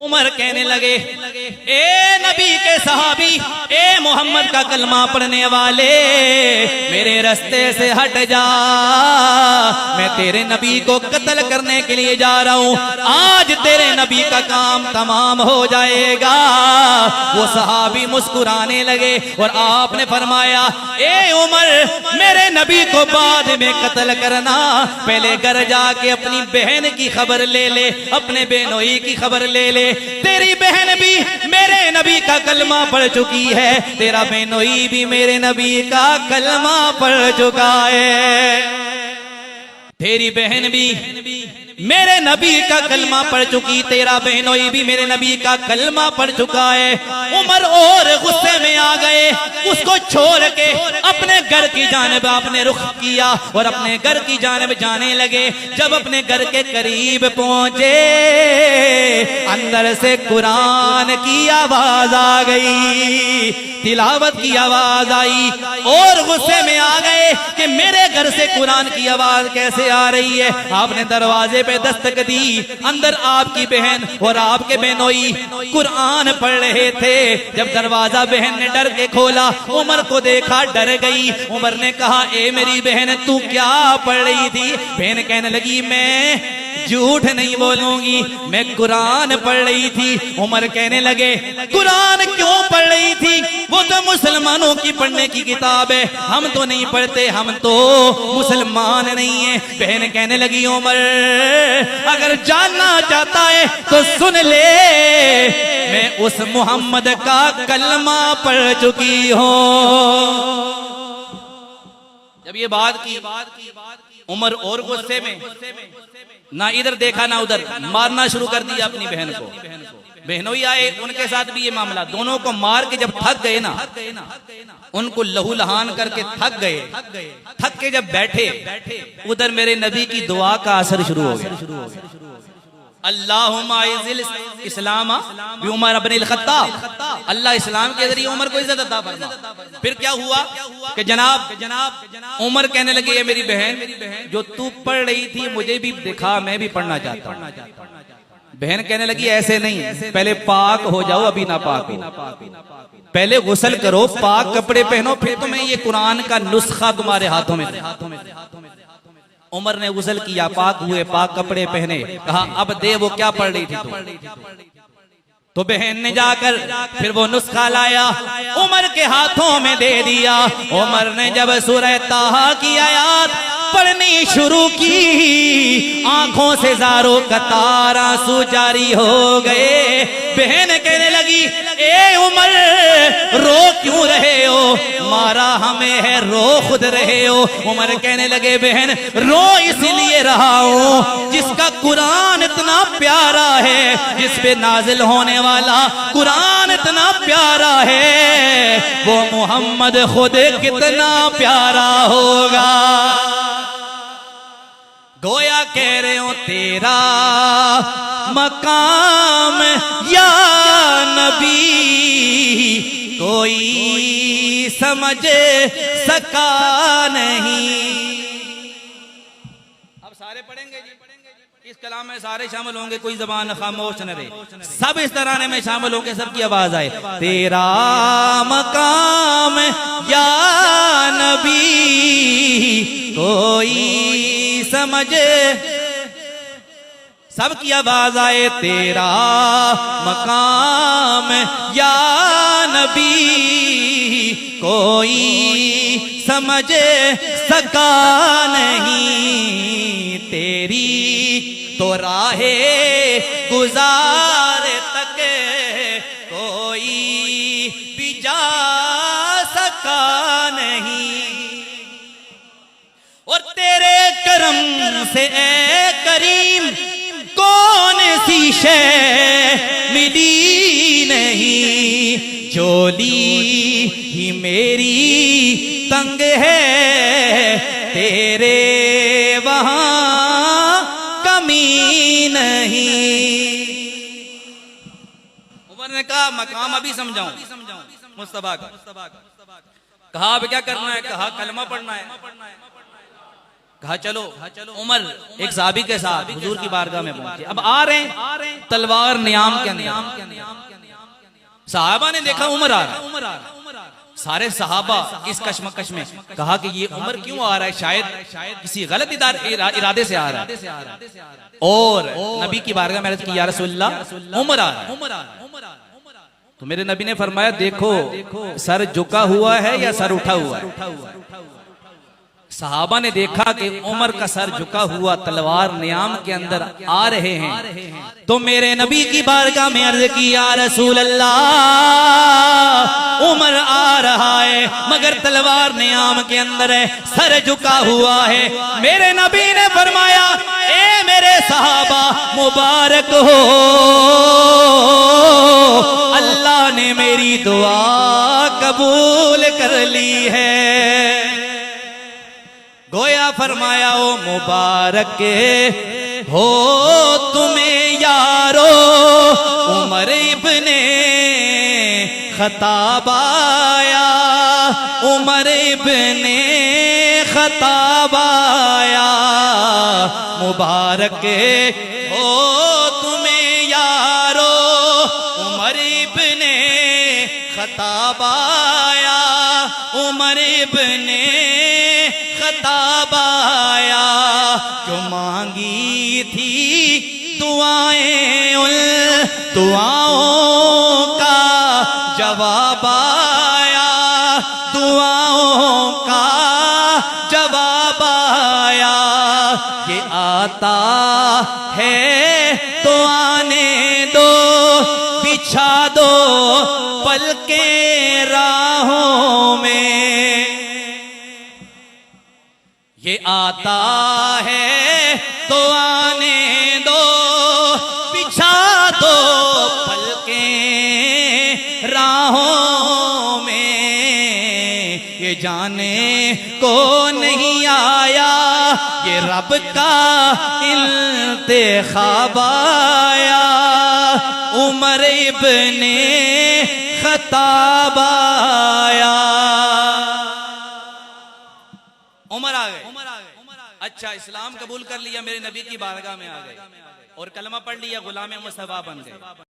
उमर कहने लगे, ए नबी के सहाबी, ए मोहम्मद का कलमा पढ़ने वाले, मेरे रास्ते से हट जा, मैं तेरे नबी को कत्ल करने के लिए जा रहा हूँ, आज तेरे नबी का काम तमाम हो जाएगा। वो सहाबी मुस्कुराने लगे और आपने फरमाया, ए उमर, मेरे नबी को बाद में कत्ल करना, पहले घर जाके अपनी बहन की खबर ले ले, अपने बहनोई की खबर ले ले। तेरी बहन भी मेरे नबी का कलमा पढ़ चुकी है, तेरा बहनोई भी मेरे नबी का कलमा पढ़ चुका है। तेरी बहन भी मेरे नबी का कलमा पढ़ चुकी, तेरा बहनोई भी मेरे नबी का कलमा पढ़ चुका है। उमर और गुस्से में आ गए, उसको छोड़ के अपने घर की जानिब आपने रुख किया और अपने घर की जानिब जाने लगे। जब अपने घर के करीब पहुंचे, अंदर से कुरान की आवाज आ गई, तिलावत की आवाज आई और गुस्से में आ गए कि मेरे घर से कुरान की आवाज कैसे आ रही है। आपने दरवाजे पे दस्तक दी, अंदर आपकी बहन और आपके बहनोई कुरान पढ़ रहे थे। जब दरवाजा बहन ने डर के खोला, उमर को देखा, डर गई। उमर ने कहा, ए मेरी बहन, तू क्या पढ़ रही थी? बहन कहने लगी, मैं झूठ नहीं बोलूंगी, मैं कुरान पढ़ रही थी। उमर कहने लगे, कुरान क्यों पढ़ रही थी? वो तो मुसलमानों की पढ़ने की किताब है, हम तो नहीं पढ़ते, हम तो मुसलमान नहीं है। बहन कहने लगी, उमर अगर जानना चाहता है तो सुन ले, मैं उस मोहम्मद का कलमा पढ़ चुकी हूं। जब ये बात की उमर और गुस्से में, ना इधर देखा ना उधर, मारना शुरू कर दिया अपनी बहन को। बहनोई आए, उनके साथ भी ये मामला, दोनों को मार के जब थक गए ना, उनको लहू लहान करके थक गए, थक के जब बैठे, उधर मेरे नबी की दुआ का असर शुरू हो गया। अल्लाहुम्मा इज़्ज़िल इस्लामा बि उमर इब्न ख़त्ताब, अल्लाह इस्लाम के जरिए उमर को इज्जत अता फरमा। फिर क्या हुआ कि जनाब उमर कहने लगे, ये मेरी बहन, जो तू पढ़ रही थी मुझे भी दिखा, मैं भी पढ़ना चाहता हूं। बहन कहने लगी, ऐसे नहीं, पहले पाक हो जाओ, अभी ना पाक हो, पहले गुस्ल करो, पाक कपड़े पहनो, फिर तुम्हें ये कुरान का नुस्खा तुम्हारे हाथों में। उमर ने गुस्ल किया, पाक हुए, पाक कपड़े पहने, कहा अब दे वो क्या पढ़ रही थी तो बहन ने जाकर फिर वो नुस्खा लाया, उमर के हाथों में दे दिया। उमर ने जब सूरह ताहा की आयत पढ़नी शुरू की, आंखों से ज़ारों कतार आंसू जारी हो गए। बहन कहने लगी, ए उमर, रो क्यों रहे हो? मारा हमें है, रो खुद रहे हो। उमर कहने लगे, बहन रो इसलिए रहा हूं जिसका कुरान इतना प्यारा है, जिस पे नाजिल होने वाला कुरान इतना प्यारा है, वो मोहम्मद खुद कितना प्यारा होगा। गोया कह रहे हो, तेरा मकाम या नबी कोई समझ सका नहीं। अब सारे पढ़ेंगे जी, इस कलाम में सारे शामिल होंगे, कोई जबान खामोश न रहे, सब इस तराने में शामिल होंगे, सबकी आवाज आए, तेरा मकाम या नबी कोई समझ, सबकी आवाज आए, तेरा मकाम या नबी कोई समझ सका नहीं, तेरी तो राहे गुजार तक कोई भी जा सका नहीं, और तेरे करम से ए करीम कौन सी शै मिली नहीं, झोली ही मेरी तंग है, तेरे वहां कमी नहीं। उमर ने कहा, मकाम अभी समझाऊं मुस्तफा का। कहा अब क्या करना है? कहा कलमा पढ़ना है। कहा चलो उमर एक साहबी के साथ हुजूर की बारगाह में पहुंचे। अब आ रहे हैं तलवार नियाम के अंदर। साहबा ने देखा उमर आ रहा है। सारे सहाबा इस कशमकश में कहा कि ये उमर क्यों आ रहा है, शायद किसी गलत इरादे से आ रहा है। और नबी की बारगाह में अर्ज की या रसूलल्लाह उमर आ रहा है। तो मेरे नबी ने फरमाया देखो सर झुका हुआ है या सर उठा हुआ है। सहाबा ने देखा कि उमर का सर झुका हुआ तलवार नियाम के अंदर आ रहे हैं। तो मेरे नबी की बारगाह में अर्ज की या रसूल अल्लाह उमर आ रहा है मगर तलवार नियाम के अंदर है, सर झुका हुआ है। मेरे नबी ने फरमाया ए मेरे सहाबा मुबारक हो, अल्लाह ने मेरी दुआ कबूल कर ली है। गोया फरमाया ओ मुबारक हो तुम्हें यारो, उमर इब्ने खत्ताब आया, उमर इब्ने खत्ताब आया। मुबारक हो तुम्हें यारो, उमर इब्ने खत्ताब आया, उमर इब्ने खत्ताब आया। जो मांगी थी दुआएं उन दुआओं का जवाब आया, दुआओं का जवाब आया। ये आता है तो आने दो, बिछा दो पलके राहों में। ये आता है तो आने दो, बिछा दो पलके राहों में। ये जाने को नहीं आया ये रब का इंतखाब आया, उमर इब्ने खत्ताब आया। उमर आ गए। अच्छा इस्लाम कबूल कर लिया, मेरे नबी की बारगाह में आ गए और कलमा पढ़ लिया, गुलाम मुस्तफा बन गए।